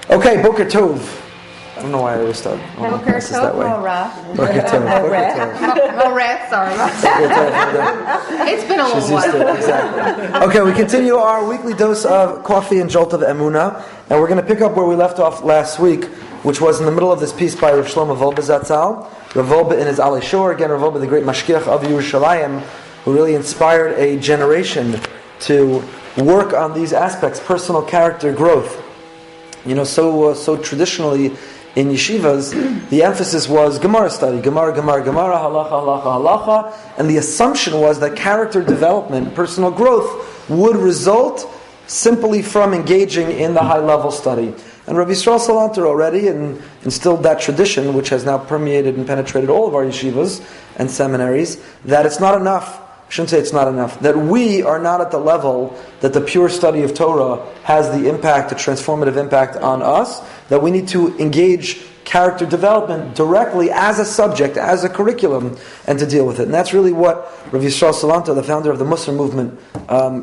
Okay, Boker Tov. I don't know why I always start. Boker Tov, Mora. Boker Tov. Moret, sorry. It's been a little She's used to while. it, exactly. Okay, we continue our weekly dose of coffee and jolt of Emunah, and we're going to pick up where we left off last week, which was in the middle of this piece by Rav Shlomo Wolbe Zatzal. Rav Wolbe in his Alei Shor, again Rav Wolbe, the great Mashgiach of Yerushalayim, who really inspired a generation to work on these aspects, personal character growth. You know, so traditionally in yeshivas, the emphasis was Gemara study, Gemara, halacha, halacha, and the assumption was that character development, personal growth, would result simply from engaging in the high-level study. And Rabbi Yisrael Salanter already instilled that tradition, which has now permeated and penetrated all of our yeshivas and seminaries, that it's not enough. I shouldn't say it's not enough. That we are not at the level that the pure study of Torah has the impact, the transformative impact on us. That we need to engage character development directly as a subject, as a curriculum, and to deal with it. And that's really what Rav Yisrael Salanter, the founder of the Musar movement,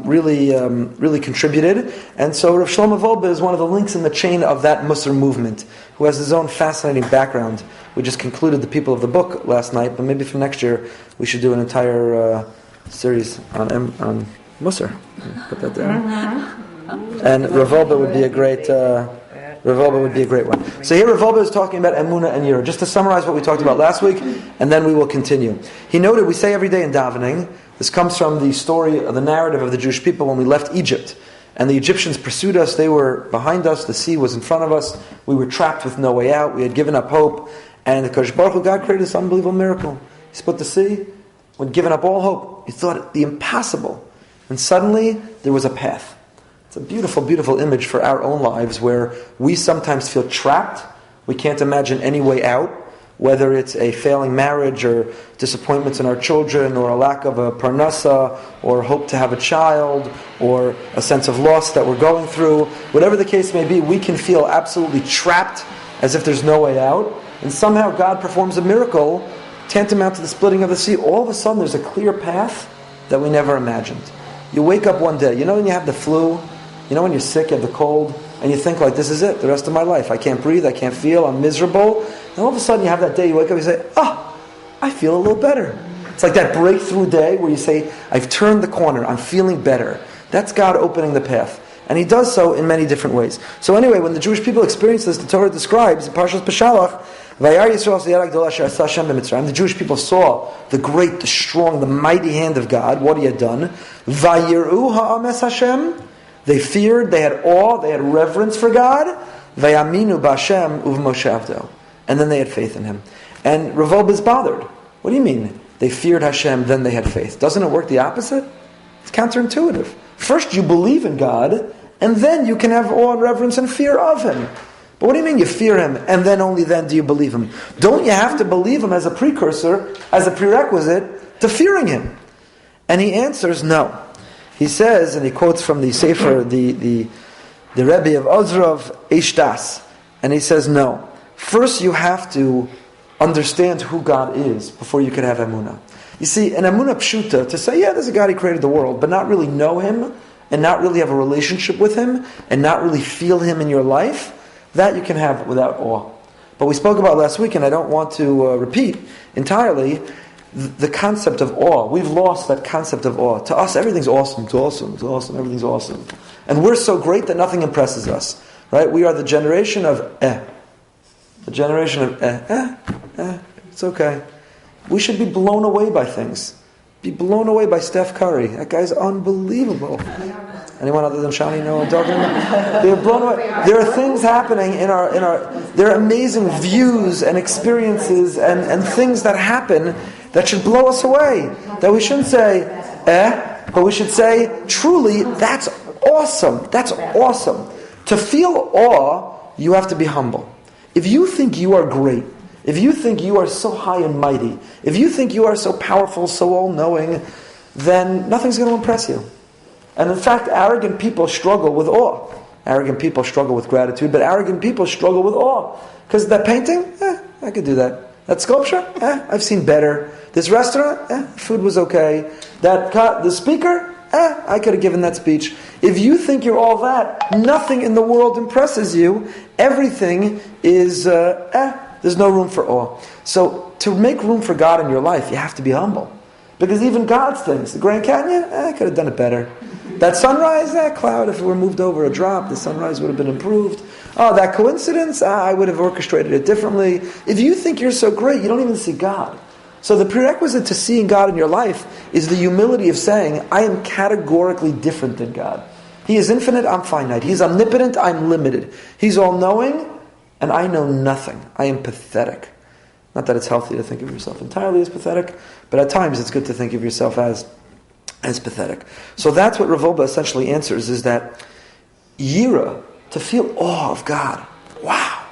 really contributed. And so Rav Shlomo Wolbe is one of the links in the chain of that Musar movement, who has his own fascinating background. We just concluded the people of the book last night, but maybe for next year we should do an entire series on Musar. Put that there. And Rav Wolbe would be a great one. So here Rav Wolbe is talking about Emunah and Yirah. Just to summarize what we talked about last week, and then we will continue. He noted, we say every day in davening, this comes from the story, the narrative of the Jewish people when we left Egypt. And the Egyptians pursued us, they were behind us, the sea was in front of us, we were trapped with no way out, we had given up hope, and the Kodesh Baruch Hu, God created this unbelievable miracle. He split the sea, when given up all hope, he thought the impossible. And suddenly, there was a path. It's a beautiful, beautiful image for our own lives where we sometimes feel trapped. We can't imagine any way out, whether it's a failing marriage or disappointments in our children or a lack of a parnasa or hope to have a child or a sense of loss that we're going through. Whatever the case may be, we can feel absolutely trapped as if there's no way out. And somehow God performs a miracle tantamount to the splitting of the sea. All of a sudden there's a clear path that we never imagined. You wake up one day, you know when you have the flu, you know when you're sick, you have the cold, and you think like, this is it, the rest of my life. I can't breathe, I can't feel, I'm miserable. And all of a sudden you have that day, you wake up and you say, I feel a little better. It's like that breakthrough day where you say, I've turned the corner, I'm feeling better. That's God opening the path. And He does so in many different ways. So anyway, when the Jewish people experience this, the Torah describes in Parshas Peshalach, the Jewish people saw the great, the strong, the mighty hand of God, what He had done. They feared, they had awe, they had reverence for God. And then they had faith in Him. And Rav Wolbe is bothered. What do you mean? They feared Hashem, then they had faith. Doesn't it work the opposite? It's counterintuitive. First you believe in God, and then you can have awe and reverence and fear of Him. But what do you mean you fear Him, and then only then do you believe Him? Don't you have to believe Him as a precursor, as a prerequisite to fearing Him? And he answers, no. He says, and he quotes from the Sefer, the Rebbe of Ozrov, Eshtas, and he says, no. First you have to understand who God is before you can have Emunah. You see, an Emunah Pshuta, to say, yeah, there's a God, He created the world, but not really know Him, and not really have a relationship with Him, and not really feel Him in your life, that you can have without awe. But we spoke about last week, and I don't want to repeat entirely, the concept of awe. We've lost that concept of awe. To us, everything's awesome, it's awesome, it's awesome, everything's awesome. And we're so great that nothing impresses us. Right? We are the generation of The generation of it's okay. We should be blown away by things. Be blown away by Steph Curry. That guy's unbelievable. Anyone other than Shani know what I'm talking about? They're blown away. There are things happening in our. There are amazing views and experiences and things that happen that should blow us away. That we shouldn't say, but we should say, truly, that's awesome. That's awesome. To feel awe, you have to be humble. If you think you are great, if you think you are so high and mighty, if you think you are so powerful, so all-knowing, then nothing's going to impress you. And in fact, arrogant people struggle with awe. Arrogant people struggle with gratitude, but arrogant people struggle with awe. Because that painting, I could do that. That sculpture, I've seen better. This restaurant, food was okay. The speaker, I could have given that speech. If you think you're all that, nothing in the world impresses you. Everything is, there's no room for awe. So to make room for God in your life, you have to be humble. Because even God's things, the Grand Canyon, I could have done it better. That sunrise, that cloud, if it were moved over a drop, the sunrise would have been improved. Oh, that coincidence, I would have orchestrated it differently. If you think you're so great, you don't even see God. So the prerequisite to seeing God in your life is the humility of saying, I am categorically different than God. He is infinite, I'm finite. He's omnipotent, I'm limited. He's all-knowing, and I know nothing. I am pathetic. Not that it's healthy to think of yourself entirely as pathetic, but at times it's good to think of yourself as pathetic. So that's what Rav Wolbe essentially answers, is that yira, to feel awe of God. Wow!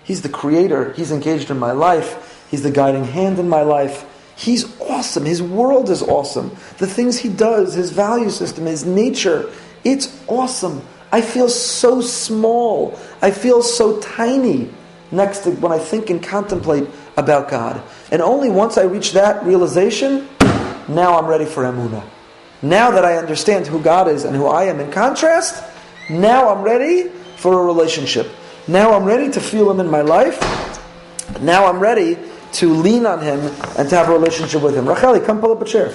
He's the creator, He's engaged in my life, He's the guiding hand in my life. He's awesome, His world is awesome. The things He does, His value system, His nature, it's awesome. I feel so small. I feel so tiny next to when I think and contemplate about God. And only once I reach that realization, now I'm ready for Emunah. Now that I understand who God is and who I am in contrast, now I'm ready for a relationship. Now I'm ready to feel Him in my life. Now I'm ready to lean on Him and to have a relationship with Him. Racheli, come pull up a chair.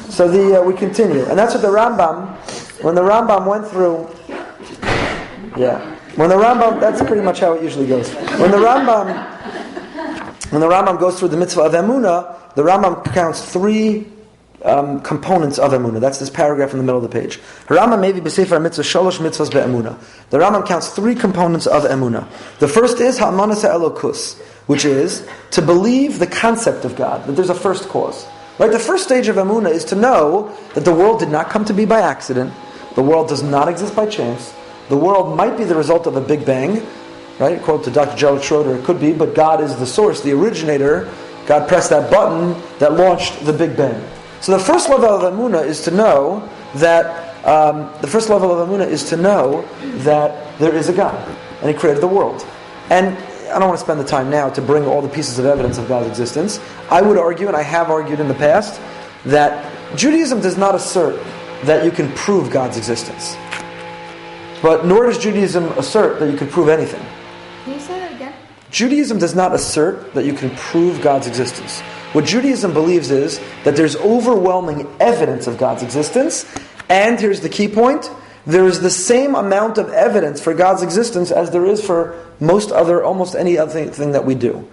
So we continue. And that's what the Rambam, when the Rambam went through, when the Rambam, that's pretty much how it usually goes. When the Rambam goes through the mitzvah of Emunah, the Rambam counts three components of Emunah. That's this paragraph in the middle of the page. Rambam maybe b'sefer mitzvah sholosh mitzvahs be'emunah. The Rambam counts three components of Emunah. The first is ha'amanas ha'elokus, which is to believe the concept of God, that there's a first cause. Right? The first stage of Emunah is to know that the world did not come to be by accident. The world does not exist by chance. The world might be the result of a Big Bang. Right? Quote to Dr. Gerald Schroeder, it could be, but God is the source, the originator. God pressed that button that launched the Big Bang. So the first level of Emunah is to know that there is a God, and He created the world. And I don't want to spend the time now to bring all the pieces of evidence of God's existence. I would argue, and I have argued in the past, that Judaism does not assert that you can prove God's existence. But nor does Judaism assert that you can prove anything. Can you say that again? Judaism does not assert that you can prove God's existence. What Judaism believes is that there's overwhelming evidence of God's existence, and here's the key point, there is the same amount of evidence for God's existence as there is for almost any other thing that we do.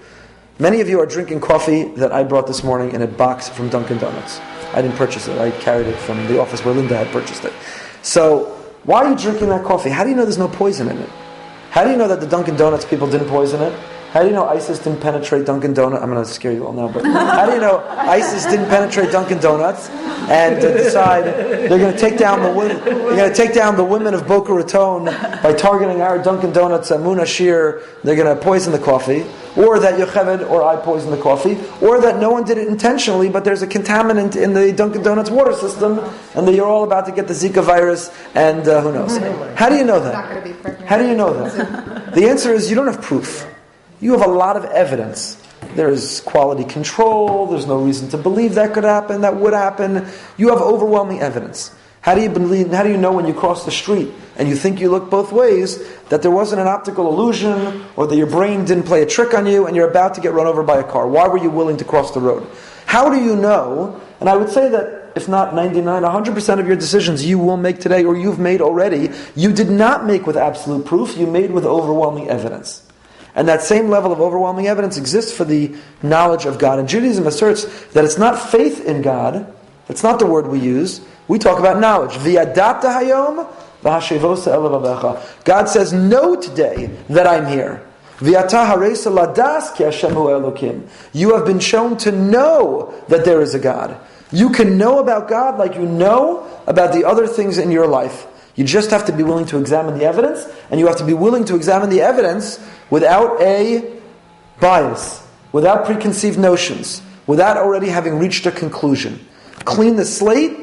Many of you are drinking coffee that I brought this morning in a box from Dunkin' Donuts. I didn't purchase it. I carried it from the office where Linda had purchased it. So, why are you drinking that coffee? How do you know there's no poison in it? How do you know that the Dunkin' Donuts people didn't poison it? How do you know ISIS didn't penetrate Dunkin' Donuts? I'm going to scare you all now, but how do you know ISIS didn't penetrate Dunkin' Donuts and decide they're going to take down the women? They're going to take down the women of Boca Raton by targeting our Dunkin' Donuts Muna Shir. They're going to poison the coffee, or that Yocheved or I poisoned the coffee, or that no one did it intentionally, but there's a contaminant in the Dunkin' Donuts water system, and that you're all about to get the Zika virus, and who knows? How do you know that? How do you know that? The answer is you don't have proof. You have a lot of evidence. There's quality control, there's no reason to believe that could happen, that would happen. You have overwhelming evidence. How do you know when you cross the street and you think you look both ways that there wasn't an optical illusion, or that your brain didn't play a trick on you and you're about to get run over by a car? Why were you willing to cross the road? How do you know? And I would say that if not 99, 100% of your decisions you will make today, or you've made already, you did not make with absolute proof, you made with overwhelming evidence. And that same level of overwhelming evidence exists for the knowledge of God. And Judaism asserts that it's not faith in God, that's not the word we use. We talk about knowledge. V'yadata hayom v'hashevosa elav. God says, know today that I'm here. V'yata haresa ladas ki Hashem hu Elokim. You have been shown to know that there is a God. You can know about God like you know about the other things in your life. You just have to be willing to examine the evidence, and you have to be willing to examine the evidence without a bias, without preconceived notions, without already having reached a conclusion. Clean the slate,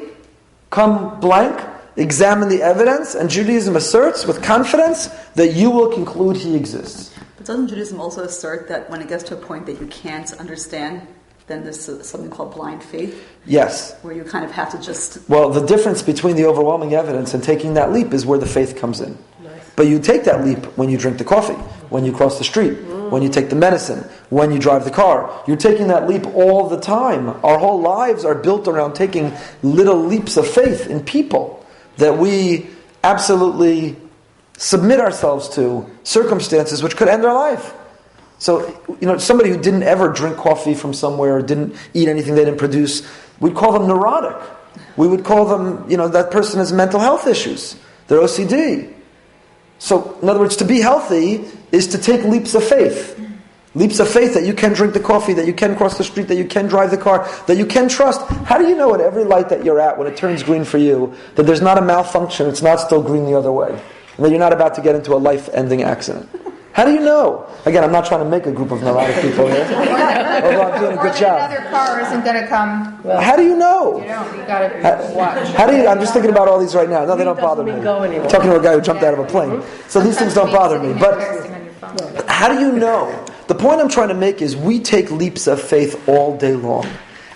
come blank, examine the evidence, and Judaism asserts with confidence that you will conclude He exists. But doesn't Judaism also assert that when it gets to a point that you can't understand then there's something called blind faith, Yes. where you kind of have to just... Well, the difference between the overwhelming evidence and taking that leap is where the faith comes in. But you take that leap when you drink the coffee, when you cross the street, when you take the medicine, when you drive the car. You're taking that leap all the time. Our whole lives are built around taking little leaps of faith in people that we absolutely submit ourselves to circumstances which could end our life. So, somebody who didn't ever drink coffee from somewhere, or didn't eat anything they didn't produce, we'd call them neurotic. We would call them, that person has mental health issues. They're OCD. So, in other words, to be healthy is to take leaps of faith. Leaps of faith that you can drink the coffee, that you can cross the street, that you can drive the car, that you can trust. How do you know at every light that you're at, when it turns green for you, that there's not a malfunction, it's not still green the other way, and that you're not about to get into a life-ending accident? How do you know? Again, I'm not trying to make a group of neurotic people here, although I'm doing a good job. Another car isn't going to come. How do you know? You got to watch. How do you? I'm just thinking about all these right now. No, they don't bother me. I'm talking to a guy who jumped out of a plane. So these things don't bother me. But how do you know? The point I'm trying to make is we take leaps of faith all day long.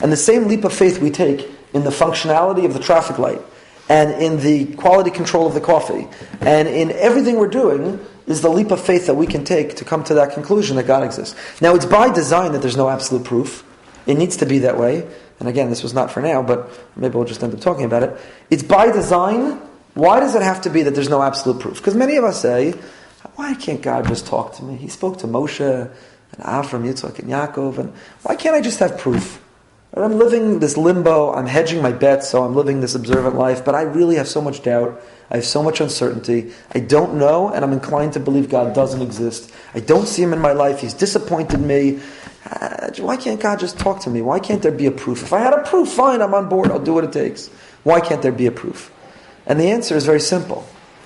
And the same leap of faith we take in the functionality of the traffic light, and in the quality control of the coffee, and in everything we're doing, is the leap of faith that we can take to come to that conclusion that God exists. Now, it's by design that there's no absolute proof. It needs to be that way. And again, this was not for now, but maybe we'll just end up talking about it. It's by design. Why does it have to be that there's no absolute proof? Because many of us say, why can't God just talk to me? He spoke to Moshe and Avram, Yitzchak, and Yaakov, and why can't I just have proof? I'm living this limbo, I'm hedging my bets, so I'm living this observant life, but I really have so much doubt, I have so much uncertainty, I don't know, and I'm inclined to believe God doesn't exist. I don't see Him in my life, He's disappointed me. Why can't God just talk to me? Why can't there be a proof? If I had a proof, fine, I'm on board, I'll do what it takes. Why can't there be a proof? And the answer is very simple.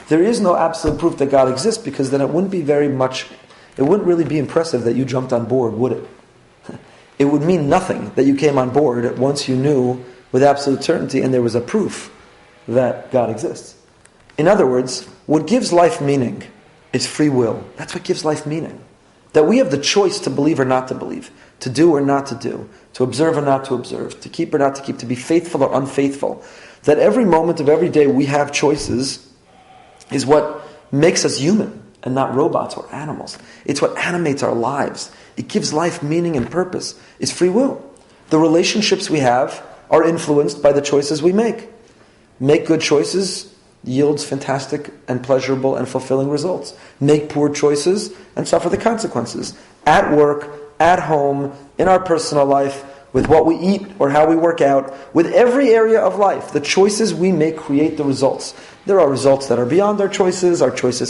There is no absolute proof that God exists, because then it wouldn't really be impressive that you jumped on board, would it? It would mean nothing that you came on board once you knew with absolute certainty and there was a proof that God exists. In other words, what gives life meaning is free will. That's what gives life meaning. That we have the choice to believe or not to believe, to do or not to do, to observe or not to observe, to keep or not to keep, to be faithful or unfaithful. That every moment of every day we have choices is what makes us human and not robots or animals. It's what animates our lives. It gives life meaning and purpose. It's free will. The relationships we have are influenced by the choices we make. Make good choices yields fantastic and pleasurable and fulfilling results. Make poor choices and suffer the consequences. At work, at home, in our personal life, with what we eat or how we work out, with every area of life, the choices we make create the results. There are results that are beyond our choices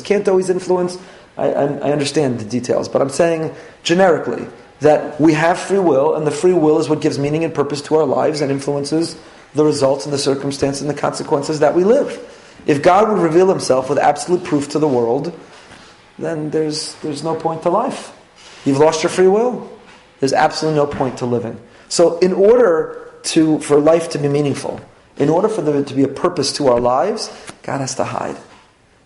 can't always influence. I understand the details, but I'm saying generically that we have free will, and the free will is what gives meaning and purpose to our lives and influences the results and the circumstances and the consequences that we live. If God would reveal Himself with absolute proof to the world, then there's no point to life. You've lost your free will. There's absolutely no point to living. So in order for life to be meaningful, in order for there to be a purpose to our lives, God has to hide.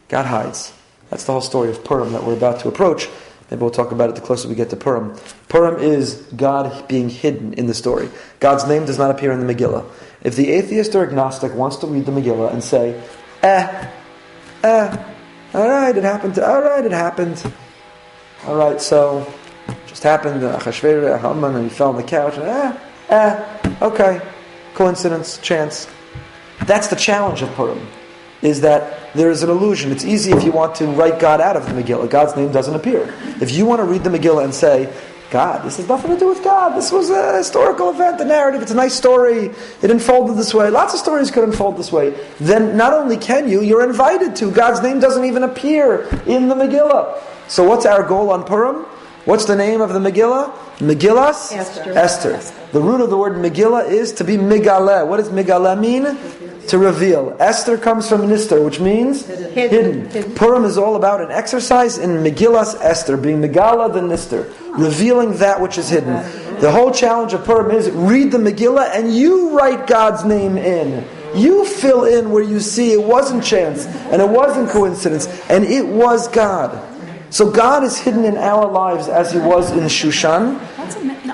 God hides. That's the whole story of Purim that we're about to approach. Maybe we'll talk about it the closer we get to Purim. Purim is God being hidden in the story. God's name does not appear in the Megillah. If the atheist or agnostic wants to read the Megillah and say, alright, it happened. Alright, so, just happened, Achashverosh, Haman, and he fell on the couch, okay, coincidence, chance. That's the challenge of Purim, is that there is an illusion. It's easy if you want to write God out of the Megillah. God's name doesn't appear. If you want to read the Megillah and say, God, this has nothing to do with God. This was a historical event, a narrative. It's a nice story. It unfolded this way. Lots of stories could unfold this way. Then not only can you're invited to. God's name doesn't even appear in the Megillah. So what's our goal on Purim? What's the name of the Megillah? Megillas? Esther. The root of the word Megillah is to be Megaleh. What does Megaleh mean? To reveal. Esther comes from Nister, which means hidden. Purim is all about an exercise in Megillas Esther, being Megala the Nister, revealing that which is hidden. The whole challenge of Purim is read the Megillah and you write God's name in. You fill in where you see it wasn't chance, and it wasn't coincidence, and it was God. So God is hidden in our lives as He was in Shushan.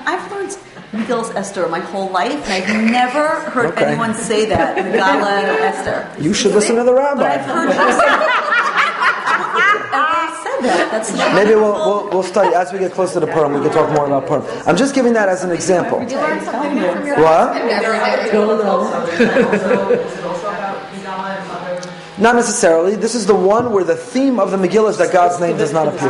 I've learned Megillas Esther my whole life, and I've never heard Okay. anyone say that, Megillah Esther. You should listen to the But rabbi. I've heard you say everyone said that. That's such a Maybe wonderful- we'll study as we get closer to Purim. We can talk more about Purim. I'm just giving that as an example. Did you learn something new from your What? husband every day? Not necessarily. This is the one where the theme of the Megillah is that God's name does not appear.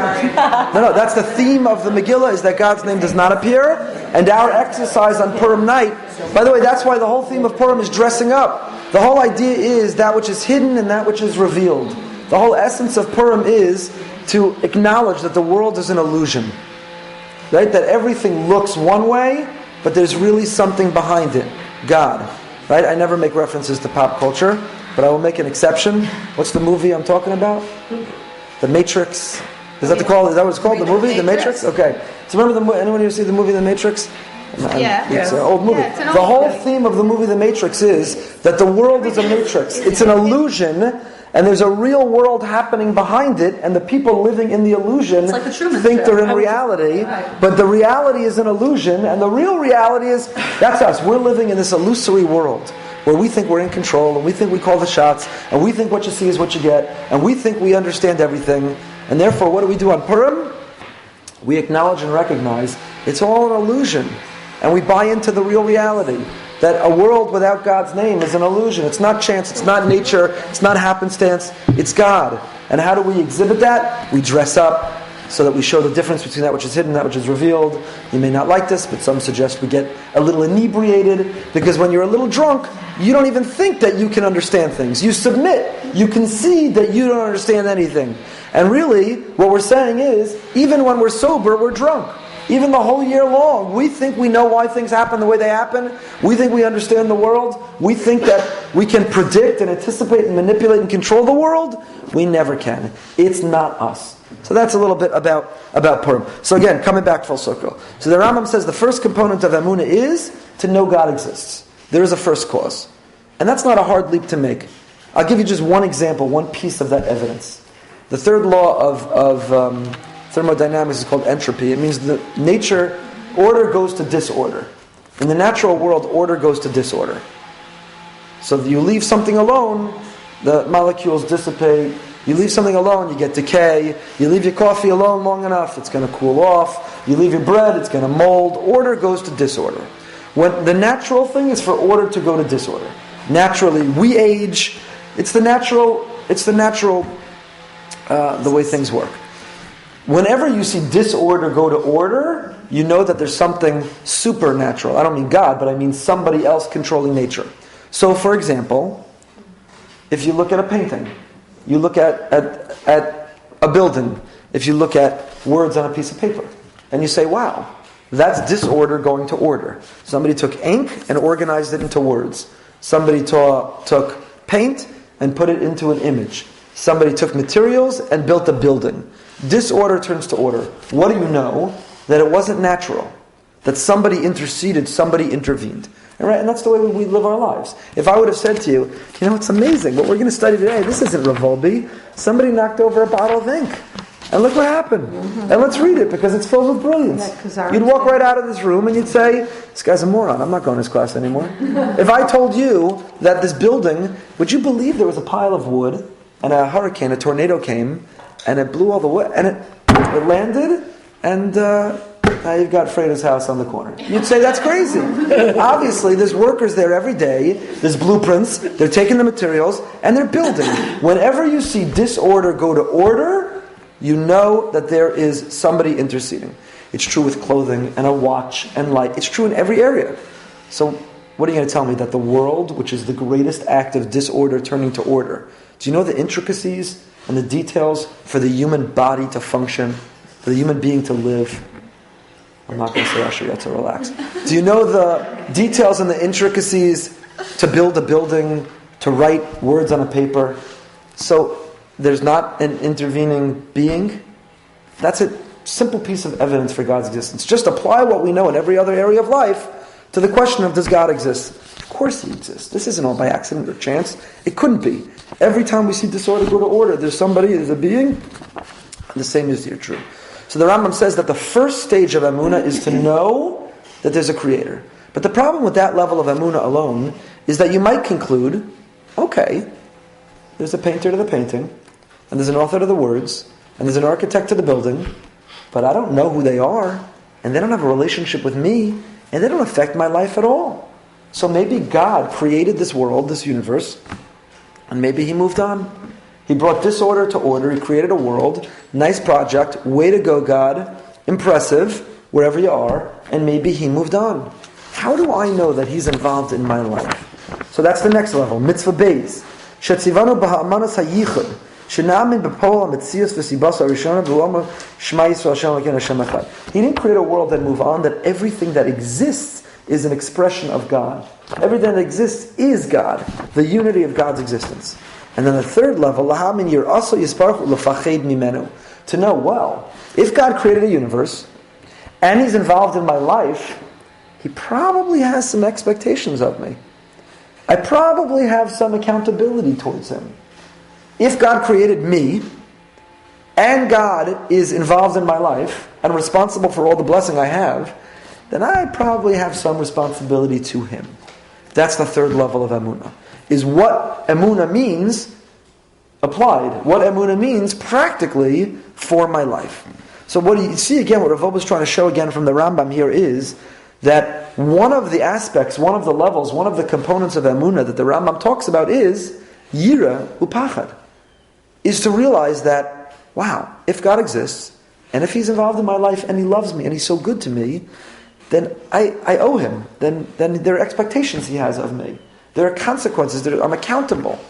No, that's the theme of the Megillah is that God's name does not appear. And our exercise on Purim night, by the way, that's why the whole theme of Purim is dressing up. The whole idea is that which is hidden and that which is revealed. The whole essence of Purim is to acknowledge that the world is an illusion. Right? That everything looks one way, but there's really something behind it. God. Right? I never make references to pop culture, but I will make an exception. What's the movie I'm talking about? The Matrix. Is that what it's called? The movie? The Matrix? Okay. So remember anyone here see the movie The Matrix? Yeah. It's an old movie. Yeah, it's an The old whole movie. theme of the movie The Matrix is that the world is a matrix. It's an illusion, and there's a real world happening behind it, and the people living in the illusion It's like the Truman think Show. they're in reality, but the reality is an illusion, and the real reality is, that's us. We're living in this illusory world where we think we're in control, and we think we call the shots, and we think what you see is what you get, and we think we understand everything, and therefore what do we do on Purim? We acknowledge and recognize it's all an illusion. And we buy into the real reality. That a world without God's name is an illusion. It's not chance, it's not nature, it's not happenstance, it's God. And how do we exhibit that? We dress up so that we show the difference between that which is hidden and that which is revealed. You may not like this, but some suggest we get a little inebriated, because when you're a little drunk, you don't even think that you can understand things. You submit. You concede that you don't understand anything. And really, what we're saying is, even when we're sober, we're drunk. Even the whole year long, we think we know why things happen the way they happen. We think we understand the world. We think that we can predict and anticipate and manipulate and control the world. We never can. It's not us. So that's a little bit about Purim. So again, coming back full circle. So the Rambam says the first component of Emunah is to know God exists. There is a first cause. And that's not a hard leap to make. I'll give you just one example, one piece of that evidence. The third law of thermodynamics is called entropy. It means that nature, order goes to disorder. In the natural world, order goes to disorder. So if you leave something alone, the molecules dissipate. You leave something alone, you get decay. You leave your coffee alone long enough, it's going to cool off. You leave your bread, it's going to mold. Order goes to disorder. When the natural thing is for order to go to disorder. Naturally, we age. It's the natural the way things work. Whenever you see disorder go to order, you know that there's something supernatural. I don't mean God, but I mean somebody else controlling nature. So, for example, if you look at a painting, you look at a building, if you look at words on a piece of paper, and you say, wow, that's disorder going to order. Somebody took ink and organized it into words. Somebody took paint and put it into an image. Somebody took materials and built a building. Disorder turns to order. What do you know? That it wasn't natural. That somebody interceded, somebody intervened. And that's the way we live our lives. If I would have said to you, it's amazing, what we're going to study today, this isn't Revolbi. Somebody knocked over a bottle of ink. And look what happened. Mm-hmm. And let's read it because it's filled with brilliance. You'd walk right out of this room and you'd say, this guy's a moron. I'm not going to his class anymore. If I told you that this building, would you believe there was a pile of wood and a hurricane, a tornado came, and it blew all the wood, and it landed, and now you've got Freda's house on the corner. You'd say, that's crazy. Obviously, there's workers there every day, there's blueprints, they're taking the materials, and they're building. Whenever you see disorder go to order, you know that there is somebody interceding. It's true with clothing, and a watch, and light. It's true in every area. So, what are you going to tell me? That the world, which is the greatest act of disorder turning to order, do you know the intricacies and the details for the human body to function, for the human being to live? I'm not going to say Asher yet, to relax. Do you know the details and the intricacies to build a building, to write words on a paper? So there's not an intervening being? That's a simple piece of evidence for God's existence. Just apply what we know in every other area of life to the question of, does God exist? Of course He exists. This isn't all by accident or chance. It couldn't be. Every time we see disorder go to order, there's a being. The same is here true. So the Rambam says that the first stage of Emunah is to know that there's a creator. But the problem with that level of emunah alone is that you might conclude, okay, there's a painter to the painting, and there's an author to the words, and there's an architect to the building, but I don't know who they are, and they don't have a relationship with me, and they don't affect my life at all. So maybe God created this world, this universe, and maybe He moved on. He brought disorder to order, He created a world, nice project, way to go God, impressive, wherever you are, and maybe He moved on. How do I know that He's involved in my life? So that's the next level, mitzvah beis. Shetzivanu b'ha'amanas hayichud. Shenamin b'pol ha'metzius v'sibas ha'rishona v'u'amar Shema Yisrael Hashem Elokeinu Hashem Echad. He didn't create a world that move on, that everything that exists is an expression of God. Everything that exists is God, the unity of God's existence. And then the third level, lahamin yir'aso yisparach u'lefached mimenu. To know, well, if God created a universe, and He's involved in my life, He probably has some expectations of me. I probably have some accountability towards Him. If God created me, and God is involved in my life, and responsible for all the blessing I have, then I probably have some responsibility to Him. That's the third level of emunah. Is what emunah means applied. What emunah means practically for my life. So what you see again, what Rav Wolbe is trying to show again from the Rambam here is that one of the aspects, one of the levels, one of the components of emunah that the Rambam talks about is yira upachad. Is to realize that, wow, if God exists, and if He's involved in my life, and He loves me, and He's so good to me, then I owe Him. Then there are expectations He has of me. There are consequences. I'm accountable.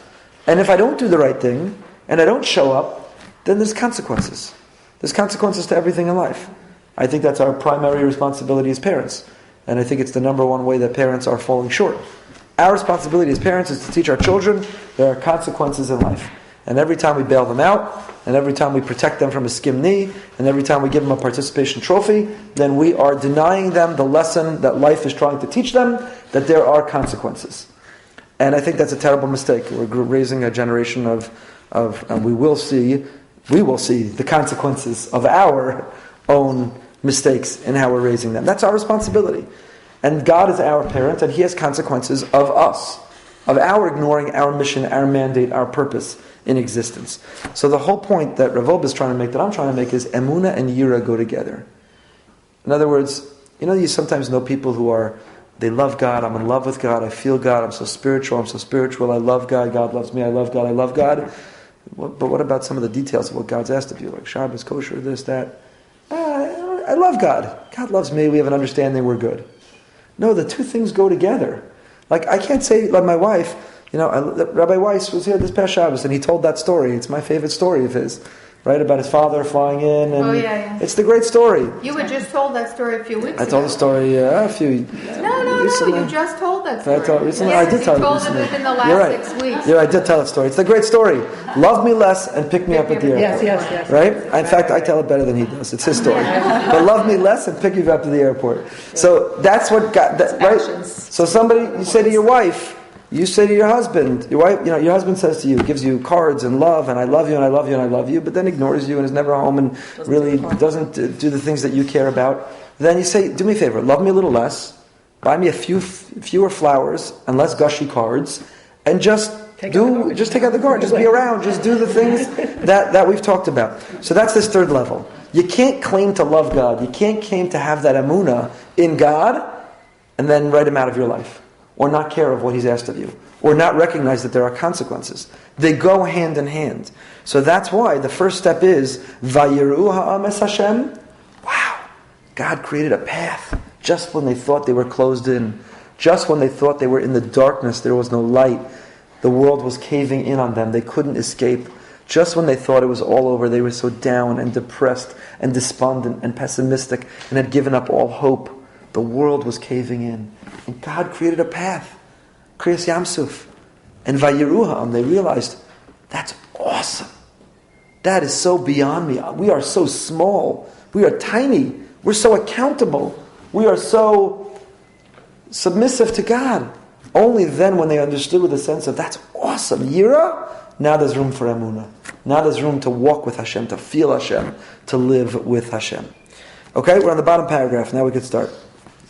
And if I don't do the right thing, and I don't show up, then there's consequences. There's consequences to everything in life. I think that's our primary responsibility as parents. And I think it's the number one way that parents are falling short. Our responsibility as parents is to teach our children there are consequences in life. And every time we bail them out, and every time we protect them from a skim knee, and every time we give them a participation trophy, then we are denying them the lesson that life is trying to teach them, that there are consequences. And I think that's a terrible mistake. We're raising a generation of and we will see the consequences of our own mistakes in how we're raising them. That's our responsibility. And God is our parent, and He has consequences of us, of our ignoring our mission, our mandate, our purpose in existence. So the whole point that Rav Wolbe is trying to make, that I'm trying to make, is emunah and yira go together. In other words, you sometimes know people who they love God, I'm in love with God, I feel God, I'm so spiritual, I love God, God loves me, I love God, I love God. But what about some of the details of what God's asked of you, like Shabbos, kosher, this, that? I love God. God loves me, we have an understanding, we're good. No, the two things go together. Like, I can't say, like my wife, Rabbi Weiss was here this past Shabbos, and he told that story. It's my favorite story of his, right? About his father flying in. And yeah. It's the great story. You had just told that story a few weeks ago. I told the story No, you just told that story. Recently? Yes, I did tell it recently. You told it within the last You're right. 6 weeks. Yeah, I did tell that story. It's the great story. Love me less and pick me up at the airport. Yes. Right? In fact, I tell it better than he does. It's his story. But love me less and pick you up to the airport. So that's what God, right? So you say to your wife, you say to your husband, your wife, your husband says to you, gives you cards and love, and I love you, and I love you, and I love you, but then ignores you and is never home and really doesn't do the things that you care about. Then you say, do me a favor, love me a little less, buy me fewer flowers and less gushy cards, and just take out the garbage, just be around, just do the things that we've talked about. So that's this third level. You can't claim to love God, you can't claim to have that emunah in God, and then write Him out of your life, or not care of what He's asked of you, or not recognize that there are consequences. They go hand in hand. So that's why the first step is Vayiru ha'am es Hashem. Wow, God created a path just when they thought they were closed in, just when they thought they were in the darkness, there was no light, the world was caving in on them, they couldn't escape. Just when they thought it was all over, they were so down and depressed and despondent and pessimistic and had given up all hope. The world was caving in. And God created a path. Kriyas Yamsuf. And Vayiruham, they realized, that's awesome. That is so beyond me. We are so small. We are tiny. We're so accountable. We are so submissive to God. Only then when they understood with a sense of, that's awesome. Yira, now there's room for emunah. Now there's room to walk with Hashem, to feel Hashem, to live with Hashem. Okay, we're on the bottom paragraph. Now we can start.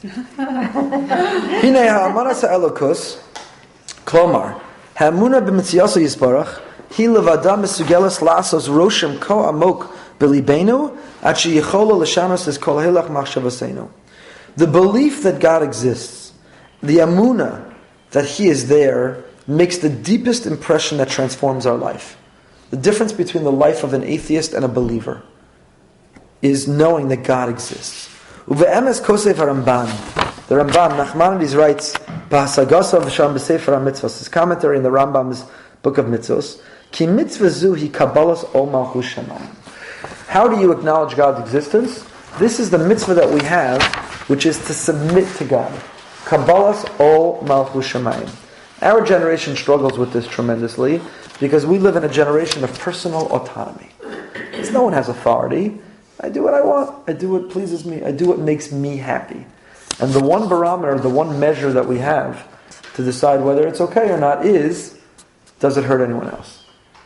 Hine ha'amanas ha'elokus, klomar, ha'amuna b'mitziyaso yisbarach, hi levada mesugelas la'asos roshem ko amok b'libenu, at sheyichola l'shanos es kol hilach machshavasenu. The belief that God exists, the amuna that He is there, makes the deepest impression that transforms our life. The difference between the life of an atheist and a believer is knowing that God exists. Uve'emes kosev Ramban. The Rambam, Nachmanides writes, B'hasagasav v'sham b'sefer ha-mitzvos, his commentary in the Rambam's book of mitzvos, Ki mitzvah zu hi kabbalas ol malchus shamayim. How do you acknowledge God's existence? This is the mitzvah that we have, which is to submit to God. Kabbalas ol malchus shamayim. Our generation struggles with this tremendously because we live in a generation of personal autonomy. Because no one has authority. I do what I want. I do what pleases me. I do what makes me happy. And the one barometer, the one measure that we have to decide whether it's okay or not is, does it hurt anyone else?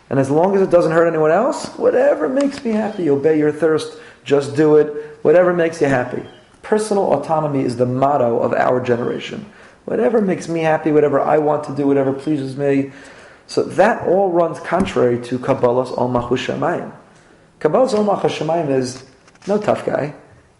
And as long as it doesn't hurt anyone else, whatever makes me happy, obey your thirst, just do it, whatever makes you happy. Personal autonomy is the motto of our generation. Whatever makes me happy, whatever I want to do, whatever pleases me. So that all runs contrary to Kabbalas ol malchus shamayim. Kabbalas ol malchus shamayim is, no tough guy,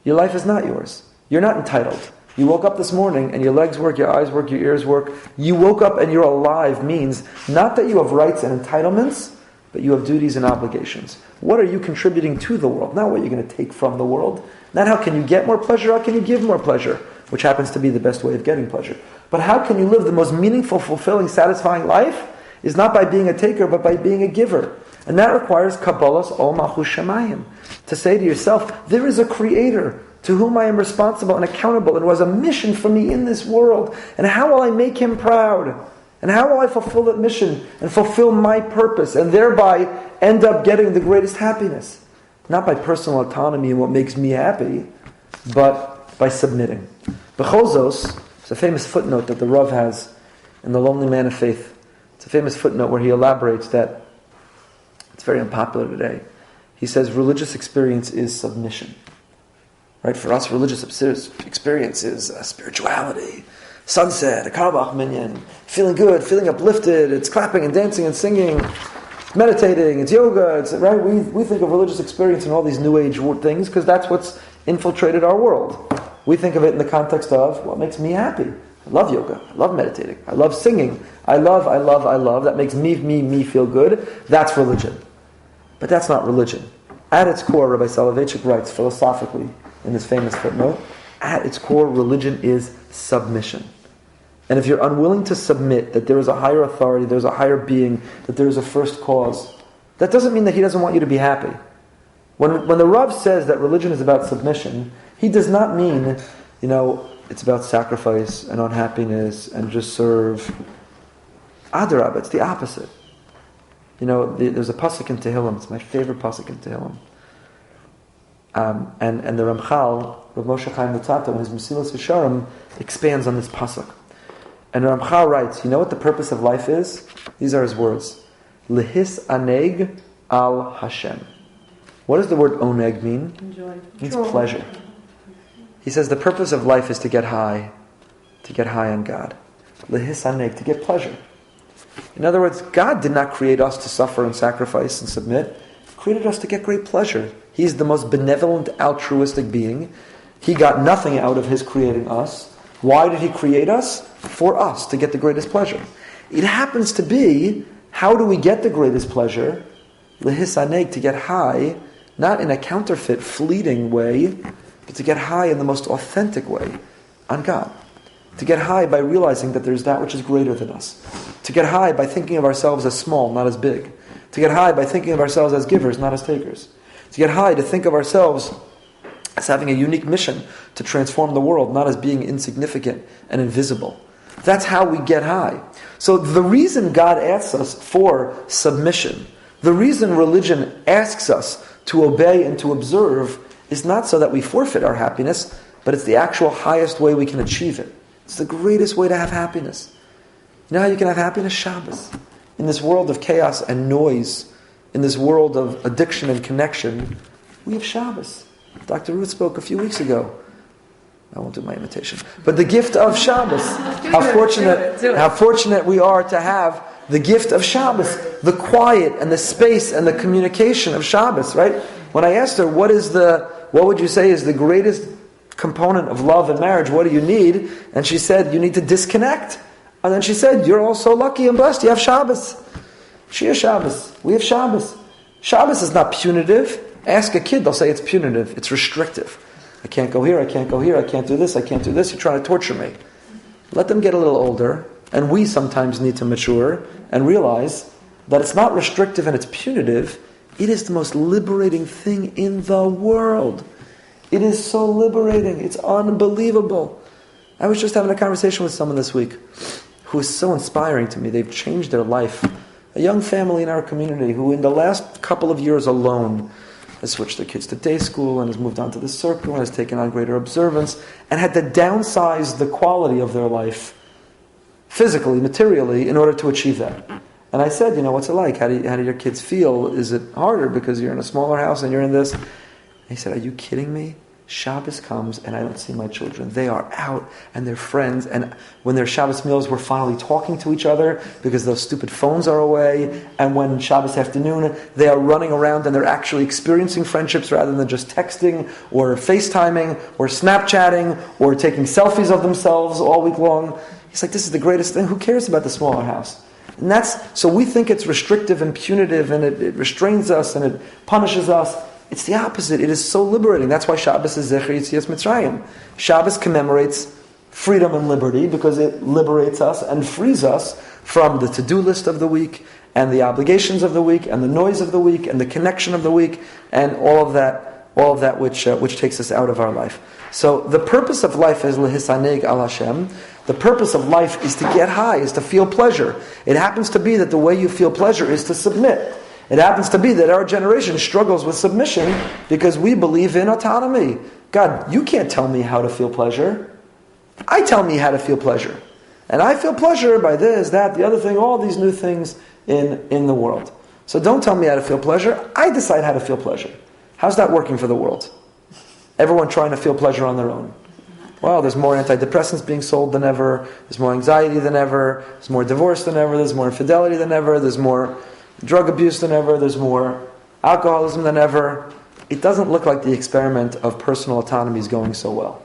your life is not yours. You're not entitled. You woke up this morning and your legs work, your eyes work, your ears work. You woke up and you're alive means not that you have rights and entitlements, but you have duties and obligations. What are you contributing to the world? Not what you're going to take from the world. Not how can you get more pleasure, how can you give more pleasure, which happens to be the best way of getting pleasure. But how can you live the most meaningful, fulfilling, satisfying life is not by being a taker, but by being a giver. And that requires Kabbalas ol malchus shamayim. To say to yourself, there is a creator to whom I am responsible and accountable and who has a mission for me in this world. And how will I make him proud? And how will I fulfill that mission and fulfill my purpose and thereby end up getting the greatest happiness? Not by personal autonomy and what makes me happy, but by submitting. Bechozos, it's a famous footnote that the Rav has in The Lonely Man of Faith. It's a famous footnote where he elaborates that it's very unpopular today. He says religious experience is submission. Right? For us, religious experience is spirituality, sunset, a Karabach minyan, feeling good, feeling uplifted. It's clapping and dancing and singing, it's meditating, it's yoga. It's right. We think of religious experience in all these new age things because that's what's infiltrated our world. We think of it in the context of what makes me happy. I love yoga. I love meditating. I love singing. I love. That makes me feel good. That's religion. But that's not religion. At its core, Rabbi Soloveitchik writes philosophically in this famous footnote, at its core, religion is submission. And if you're unwilling to submit that there is a higher authority, there's a higher being, that there is a first cause, that doesn't mean that he doesn't want you to be happy. When the Rav says that religion is about submission, he does not mean, it's about sacrifice and unhappiness and just serve. Adarab, it's the opposite. There's a pasuk in Tehillim. It's my favorite pasuk in Tehillim. And the Ramchal, Rav Moshe Chaim Luzzatto, in his Mesilas Yesharim, expands on this pasuk. And Ramchal writes, you know what the purpose of life is? These are his words. Lehis aneg al Hashem. What does the word oneg mean? Enjoy. It means pleasure. He says the purpose of life is to get high on God. Lehis aneg, to get pleasure. In other words, God did not create us to suffer and sacrifice and submit. He created us to get great pleasure. He's the most benevolent, altruistic being. He got nothing out of his creating us. Why did he create us? For us, to get the greatest pleasure. It happens to be, how do we get the greatest pleasure? Lehisaneg, to get high, not in a counterfeit, fleeting way, but to get high in the most authentic way on God. To get high by realizing that there's that which is greater than us. To get high by thinking of ourselves as small, not as big. To get high by thinking of ourselves as givers, not as takers. To get high, to think of ourselves as having a unique mission to transform the world, not as being insignificant and invisible. That's how we get high. So the reason God asks us for submission, the reason religion asks us to obey and to observe, is not so that we forfeit our happiness, but it's the actual highest way we can achieve it. It's the greatest way to have happiness. You know how you can have happiness? Shabbos. In this world of chaos and noise, in this world of addiction and connection, we have Shabbos. Dr. Ruth spoke a few weeks ago. I won't do my imitation. But the gift of Shabbos. How it. fortunate we are to have the gift of Shabbos, the quiet and the space and the communication of Shabbos, right? When I asked her, what would you say is the greatest component of love and marriage? What do you need? And she said, you need to disconnect. And then she said, you're all so lucky and blessed. You have Shabbos. She has Shabbos. We have Shabbos. Shabbos is not punitive. Ask a kid, they'll say it's punitive. It's restrictive. I can't go here, I can't go here, I can't do this, I can't do this. You're trying to torture me. Let them get a little older, and we sometimes need to mature and realize that it's not restrictive and it's punitive. It is the most liberating thing in the world. It is so liberating. It's unbelievable. I was just having a conversation with someone this week who is so inspiring to me. They've changed their life. A young family in our community who in the last couple of years alone has switched their kids to day school and has moved on to the circle and has taken on greater observance and had to downsize the quality of their life physically, materially, in order to achieve that. And I said, what's it like? How do your kids feel? Is it harder because you're in a smaller house and you're in this? And he said, are you kidding me? Shabbos comes and I don't see my children. They are out and they're friends, and when their Shabbos meals, we're finally talking to each other because those stupid phones are away, and when Shabbos afternoon, they are running around and they're actually experiencing friendships rather than just texting or FaceTiming or Snapchatting or taking selfies of themselves all week long. He's like, this is the greatest thing. Who cares about the smaller house? And so we think it's restrictive and punitive and it restrains us and it punishes us. It's the opposite. It is so liberating. That's why Shabbos is Zecher Yetzias Mitzrayim. Shabbos commemorates freedom and liberty because it liberates us and frees us from the to-do list of the week and the obligations of the week and the noise of the week and the connection of the week and all of that which takes us out of our life. So the purpose of life is lehisaneg al Hashem. The purpose of life is to get high, is to feel pleasure. It happens to be that the way you feel pleasure is to submit. It happens to be that our generation struggles with submission because we believe in autonomy. God, you can't tell me how to feel pleasure. I tell me how to feel pleasure. And I feel pleasure by this, that, the other thing, all these new things in the world. So don't tell me how to feel pleasure. I decide how to feel pleasure. How's that working for the world? Everyone trying to feel pleasure on their own. Well, there's more antidepressants being sold than ever. There's more anxiety than ever. There's more divorce than ever. There's more infidelity than ever. There's more drug abuse than ever, there's more alcoholism than ever. It doesn't look like the experiment of personal autonomy is going so well.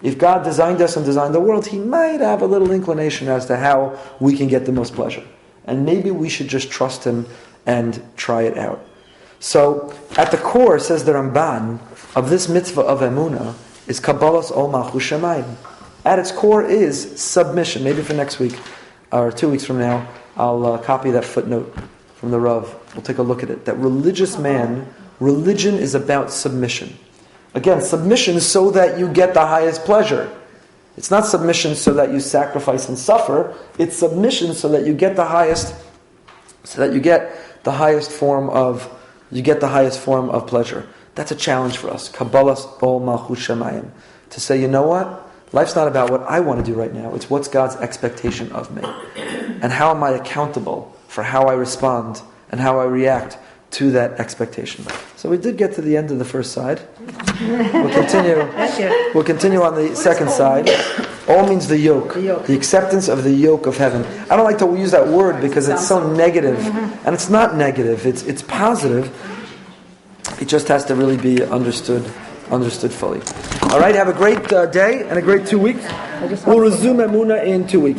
If God designed us and designed the world, He might have a little inclination as to how we can get the most pleasure. And maybe we should just trust Him and try it out. So, at the core, says the Ramban, of this mitzvah of Emunah, is Kabbalas Ol Malchus Shamayim. At its core is submission. Maybe for next week, or 2 weeks from now, I'll copy that footnote from the Rav. We'll take a look at it. That religion is about submission. Again, submission so that you get the highest pleasure. It's not submission so that you sacrifice and suffer. It's submission so that you get the highest form of pleasure. That's a challenge for us. Kabbalas Ol Malchus Shamayim. To say, you know what? Life's not about what I want to do right now. It's what's God's expectation of me. And how am I accountable for how I respond and how I react to that expectation. So we did get to the end of the first side. We'll continue on the second side. All means the yoke. The acceptance of the yoke of heaven. I don't like to use that word because it's so negative. And it's not negative. It's positive. It just has to really be understood fully. All right, have a great day and a great 2 weeks. We'll resume Emunah in 2 weeks.